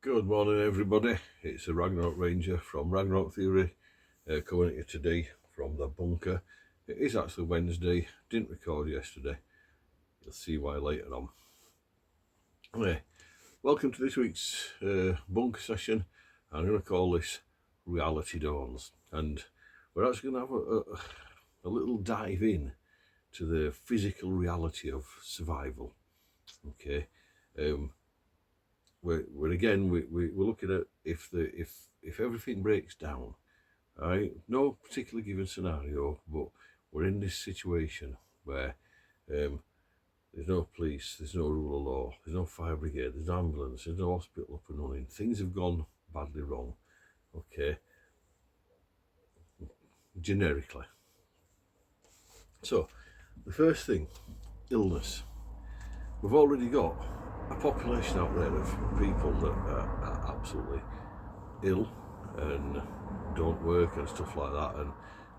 Good morning, everybody. It's the Ragnarok Ranger from Ragnarok Theory, coming at you today from the bunker. It is actually Wednesday. Didn't record yesterday. You'll see why later on. Anyway, welcome to this week's bunker session. I'm going to call this Reality Dawns, and we're actually going to have a little dive in to the physical reality of survival. Okay. We're looking at if everything breaks down, right? No particular given scenario, but we're in this situation where there's no police, there's no rule of law, there's no fire brigade, there's no ambulance, there's no hospital up and running. Things have gone badly wrong. Okay, generically. So, the first thing, illness. We've already got a population out there of people that are absolutely ill and don't work and stuff like that, and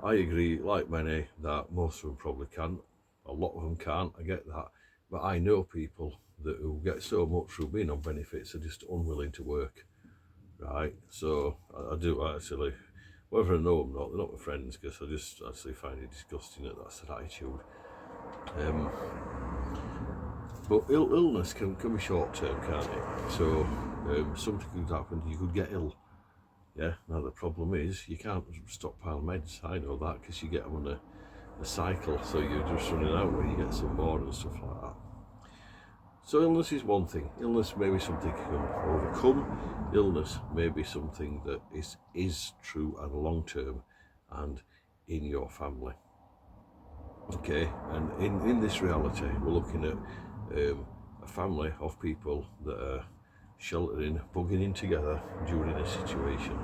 I agree, like many, that most of them probably can't. A lot of them can't, I get that, but I know people that who get so much through being on benefits are just unwilling to work, right? So I do actually, whether I know them or not, they're not my friends, because I just actually find it disgusting that that's their attitude. But illness can be short term, can't it? So something could happen, you could get ill. Yeah, now the problem is you can't stockpile meds. I know that, because you get them on a cycle, so you're just running out where you get some more and stuff like that. So illness is one thing. Illness may be something you can overcome. Illness may be something that is true and long term and in your family. Okay, and in this reality, we're looking at a family of people that are sheltering, bugging in together during a situation.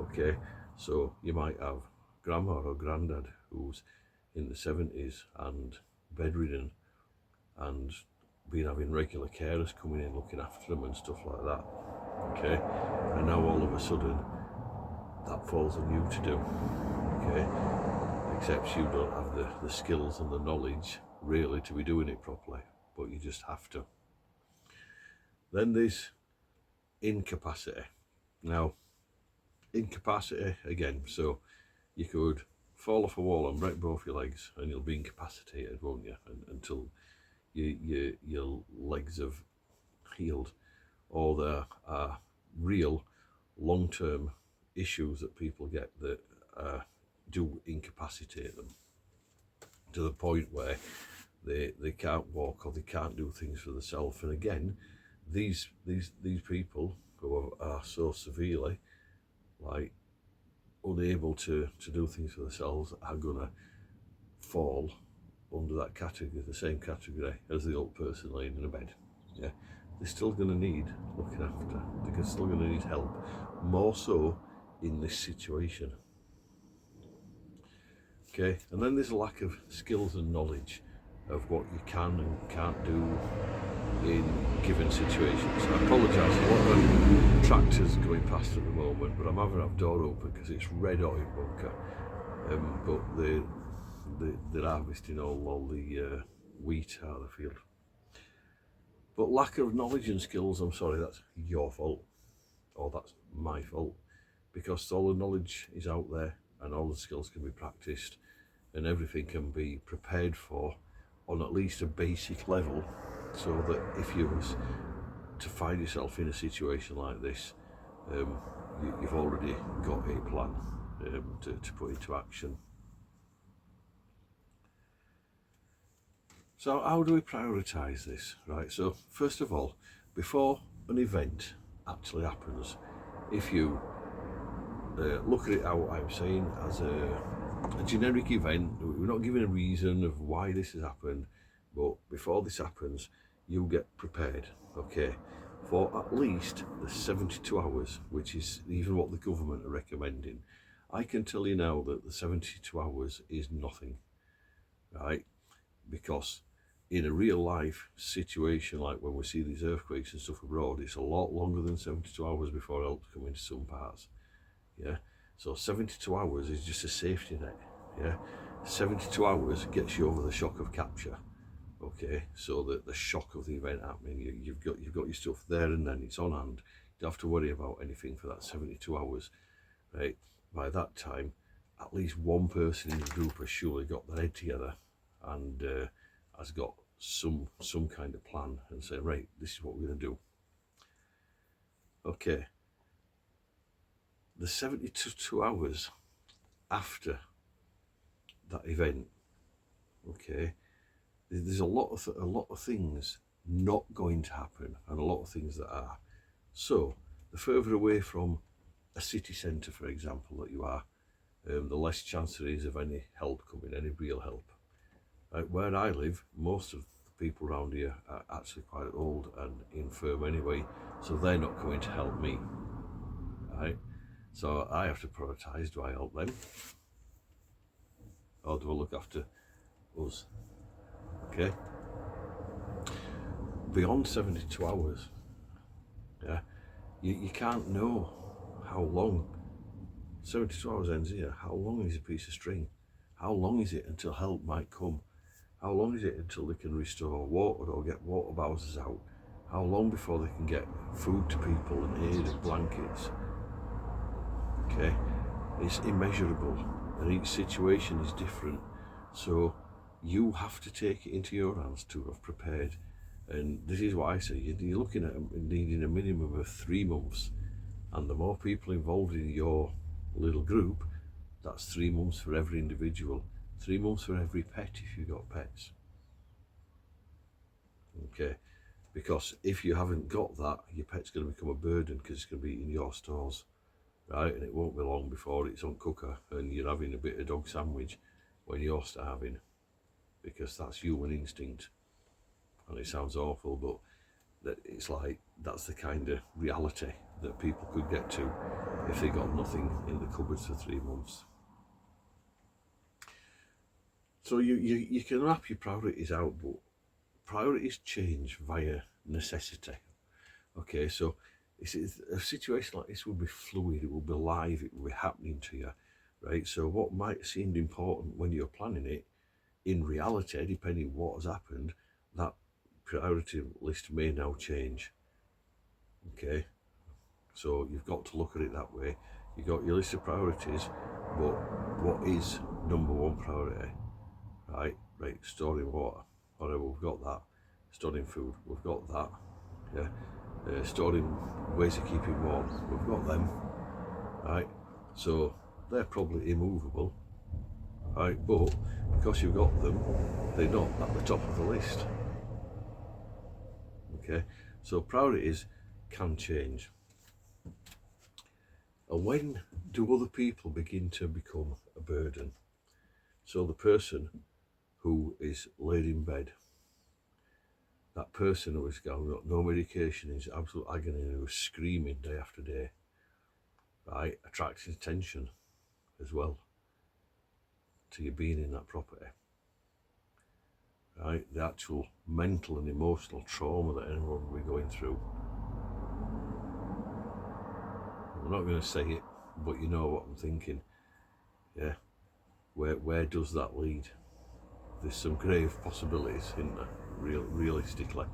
Okay, so you might have grandma or granddad who's in the 70s and bedridden and been having regular carers coming in looking after them and stuff like that. Okay, and now all of a sudden that falls on you to do. Okay, except you don't have the skills and the knowledge really to be doing it properly, but you just have to. Then there's incapacity. Now, incapacity again, so you could fall off a wall and break both your legs and you'll be incapacitated, won't you, until your legs have healed. Or there are real long-term issues that people get that do incapacitate them to the point where they can't walk or they can't do things for themselves. And again, these people who are so severely unable to do things for themselves are gonna fall under that category, the same category as the old person laying in a bed. Yeah, they're still gonna need looking after. They're still gonna need help, more so in this situation. Okay, and then there's a lack of skills and knowledge of what you can and can't do in given situations. I apologise, a lot of tractors going past at the moment, but I'm having our door open because it's red hot in bunker. But they're harvesting all the wheat out of the field. But lack of knowledge and skills, I'm sorry, that's your fault, or that's my fault, because all the knowledge is out there and all the skills can be practiced and everything can be prepared for on at least a basic level, so that if you was to find yourself in a situation like this, you've already got a plan to put into action. So how do we prioritise this? Right, so first of all, before an event actually happens, if you look at it how I'm saying as a generic event, we're not giving a reason of why this has happened, but before this happens, you get prepared, okay, for at least the 72 hours, which is even what the government are recommending. I can tell you now that the 72 hours is nothing, right? Because in a real life situation, like when we see these earthquakes and stuff abroad, it's a lot longer than 72 hours before help's come into some parts. Yeah, so 72 hours is just a safety net. Yeah, 72 hours gets you over the shock of capture. Okay, so that the shock of the event happening, you've got your stuff there and then, it's on hand. don't have to worry about anything for that 72 hours, right? By that time, at least one person in the group has surely got their head together and has got some kind of plan and say, right, this is what we're going to do. Okay, the 72 hours after that event, okay, there's a lot of things not going to happen and a lot of things that are. So the further away from a city centre, for example, that you are, the less chance there is of any help coming, any real help. Right, where I live, most of the people around here are actually quite old and infirm anyway, so they're not going to help me. Right, so I have to prioritise. Do I help them, or do I look after us? Okay. Beyond 72 hours, yeah, you can't know how long 72 hours ends here. How long is a piece of string? How long is it until help might come? How long is it until they can restore water or get water bowsers out? How long before they can get food to people and aid and blankets? Okay, it's immeasurable and each situation is different. So you have to take it into your hands to have prepared. And this is what I say, you're looking at needing a minimum of 3 months. And the more people involved in your little group, that's 3 months for every individual, 3 months for every pet if you've got pets. Okay, because if you haven't got that, your pet's going to become a burden because it's going to be in your stores, right? And it won't be long before it's on cooker and you're having a bit of dog sandwich when you're starving, because that's human instinct. And it sounds awful, but it's like that's the kind of reality that people could get to if they got nothing in the cupboards for 3 months. So you can map your priorities out, but priorities change via necessity. Okay, so a situation like this will be fluid, it will be live, it will be happening to you, right? So what might seem important when you're planning it, in reality, depending on what has happened, that priority list may now change. Okay, so you've got to look at it that way. You've got your list of priorities, but what is number one priority? Right, storing water, alright, we've got that. Storing food, we've got that. Yeah, storing ways of keeping warm, we've got them. Right, so they're probably immovable. Right, but because you've got them, they're not at the top of the list. Okay, so priorities can change. And when do other people begin to become a burden? So the person who is laid in bed, that person who has got no medication, is absolute agony, and who's screaming day after day, right, attracts attention as well to you being in that property. Right, the actual mental and emotional trauma that anyone will be going through. I'm not going to say it, but you know what I'm thinking. Yeah, where does that lead? There's some grave possibilities in there, realistically.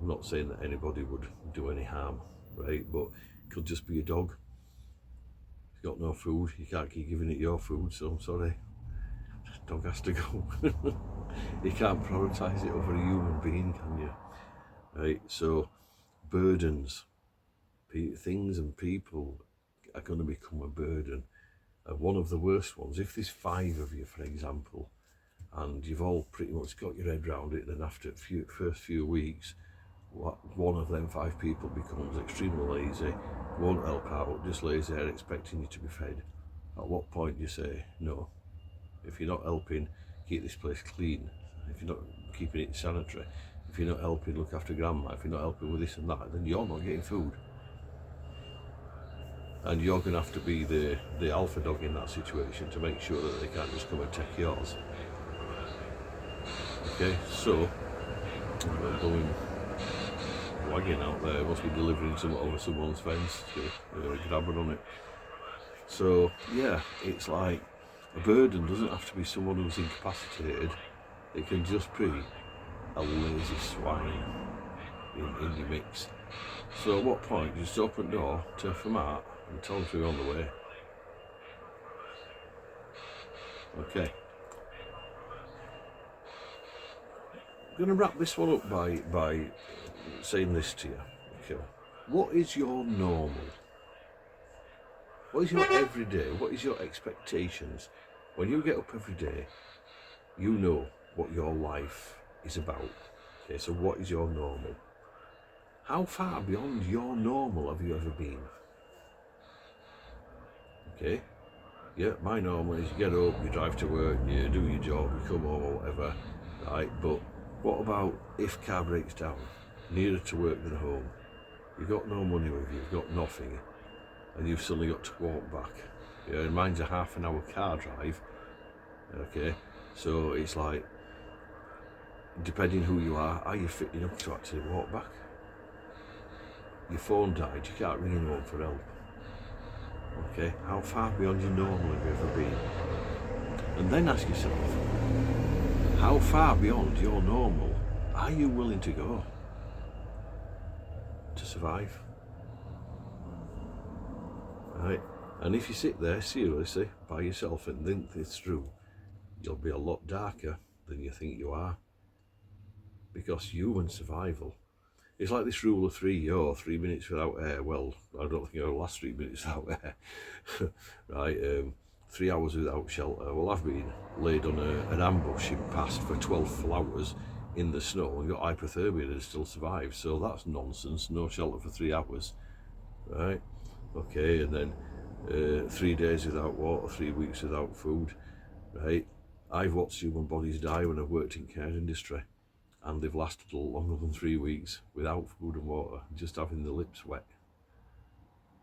I'm not saying that anybody would do any harm, right? But it could just be a dog. It's got no food. You can't keep giving it your food, so I'm sorry. Dog has to go. You can't prioritise it over a human being, can you? Right, so burdens, things and people are going to become a burden. One of the worst ones, if there's 5 of you, for example, and you've all pretty much got your head around it, then after the first few weeks, one of them 5 people becomes extremely lazy, won't help out, just lays there expecting you to be fed. At what point do you say no? If you're not helping keep this place clean, if you're not keeping it sanitary, if you're not helping look after grandma, if you're not helping with this and that, then you're not getting food. And you're going to have to be the alpha dog in that situation to make sure that they can't just come and take yours. Okay, so I'm going wagging out there, must be delivering something over someone's fence to grab it on it. So yeah, it's like a burden doesn't have to be someone who's incapacitated. It can just be a lazy swine in your mix. So at what point, you just open the door, turn for Mark, and tell them to be on the way. Okay. I'm going to wrap this one up by saying this to you. Okay. What is your normal? What is your everyday? What is your expectations? When you get up every day, you know what your life is about. Okay, so what is your normal? How far beyond your normal have you ever been? Okay, yeah, my normal is you get up, you drive to work, you do your job, you come home or whatever, right? But what about if car breaks down, nearer to work than home? You've got no money with you, you've got nothing, and you've suddenly got to walk back. Yeah, and mine's a half an hour car drive. Okay, so it's like, depending who you are you fit enough to actually walk back? Your phone died, you can't ring anyone for help. Okay, how far beyond your normal have you ever been? And then ask yourself, how far beyond your normal are you willing to go to survive? Right? And if you sit there seriously by yourself and think this through, you'll be a lot darker than you think you are. Because human survival, it's like this rule of 3, 3 minutes without air. Well, I don't think I'll last 3 minutes without air. Right, 3 hours without shelter. Well, I've been laid on an ambush in past for 12 full hours in the snow and got hypothermia and still survived. So that's nonsense, no shelter for 3 hours. Right, okay, and then 3 days without water, 3 weeks without food. Right, I've watched human bodies die when I've worked in care industry, and they've lasted longer than 3 weeks without food and water, just having the lips wet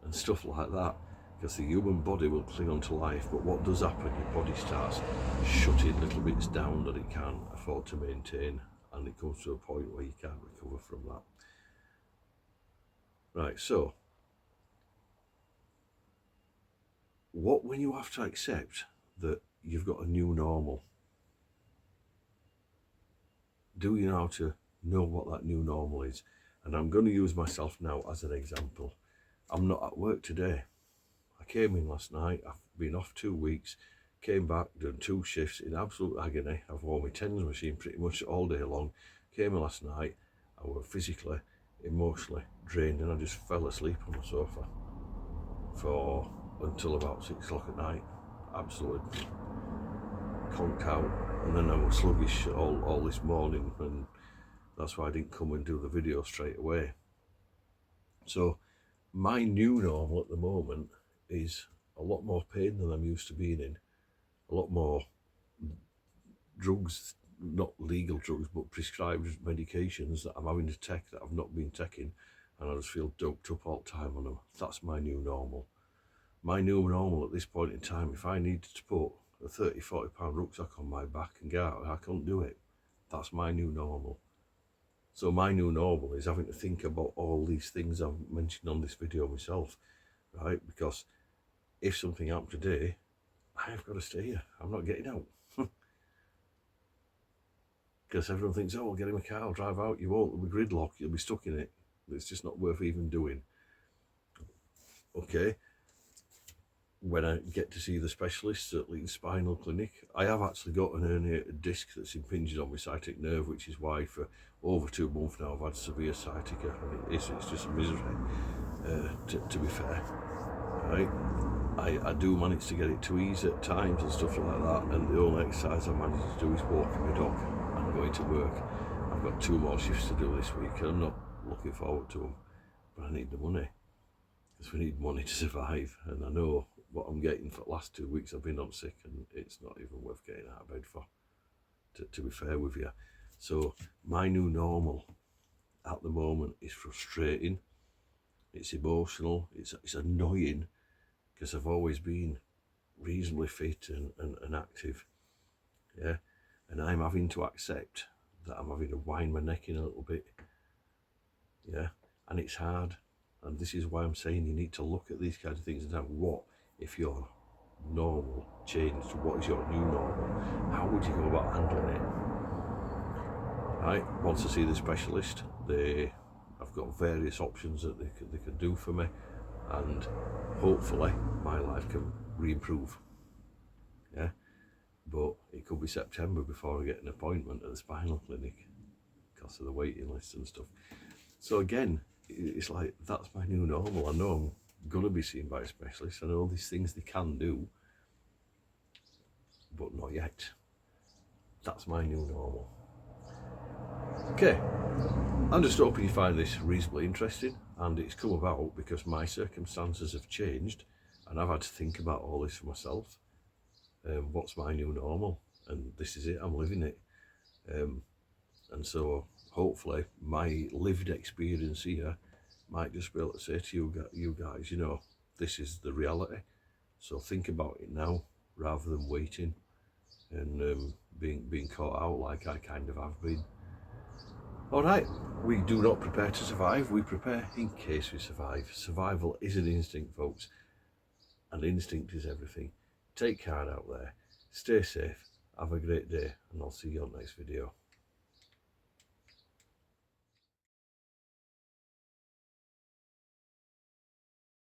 and stuff like that. Because the human body will cling on to life, but what does happen? Your body starts shutting little bits down that it can't afford to maintain, and it comes to a point where you can't recover from that. Right, so what when you have to accept that you've got a new normal? Do you know how to know what that new normal is? And I'm going to use myself now as an example. I'm not at work today. I came in last night, I've been off 2 weeks, came back, done 2 shifts in absolute agony. I've worn my TENS machine pretty much all day long. Came in last night, I was physically, emotionally drained, and I just fell asleep on the sofa until about 6 o'clock at night. Absolutely conked out, and then I was sluggish all this morning, and that's why I didn't come and do the video straight away. So my new normal at the moment is a lot more pain than I'm used to being in, a lot more drugs, not legal drugs, but prescribed medications that I'm having to take that I've not been taking, and I just feel doped up all the time on them. That's my new normal. My new normal at this point in time, if I needed to put a 30-40 pound rucksack on my back and get out, I couldn't do it. That's my new normal. So my new normal is having to think about all these things I've mentioned on this video myself, right? Because if something happened today, I've got to stay here. I'm not getting out. Because everyone thinks, oh, I'll get in a car, I'll drive out. You won't, it'll be gridlock, you'll be stuck in it. It's just not worth even doing. Okay. When I get to see the specialists at Leeds Spinal Clinic, I have actually got an herniated disc that's impinged on my sciatic nerve, which is why for over 2 months now I've had severe sciatica, and it's just a misery, to be fair. Right? I do manage to get it to ease at times and stuff like that, and the only exercise I manage to do is walking my dog and going to work. I've got 2 more shifts to do this week, and I'm not looking forward to them, but I need the money, because we need money to survive, and I know what I'm getting for the last 2 weeks. I've been on sick, and it's not even worth getting out of bed for, to be fair with you. So my new normal at the moment is frustrating, it's emotional, it's annoying, because I've always been reasonably fit and active, yeah, and I'm having to accept that I'm having to wind my neck in a little bit, yeah, and it's hard. And this is why I'm saying you need to look at these kinds of things and say, what if your normal changed? What is your new normal? How would you go about handling it? Right, once I see the specialist, I've I've got various options that they can do for me, and hopefully my life can re-improve. Yeah, but it could be September before I get an appointment at the spinal clinic because of the waiting list and stuff. So again, it's like, that's my new normal. I know I'm going to be seen by a specialist. I know these things they can do, but not yet. That's my new normal. Okay, I'm just hoping you find this reasonably interesting, and it's come about because my circumstances have changed and I've had to think about all this for myself. What's my new normal? And this is it, I'm living it. And so hopefully my lived experience here might just be able to say to you guys, you know, this is the reality. So think about it now rather than waiting and being caught out like I kind of have been. All right, we do not prepare to survive, we prepare in case we survive. Survival is an instinct, folks, and instinct is everything. Take care out there, stay safe, have a great day, and I'll see you on the next video.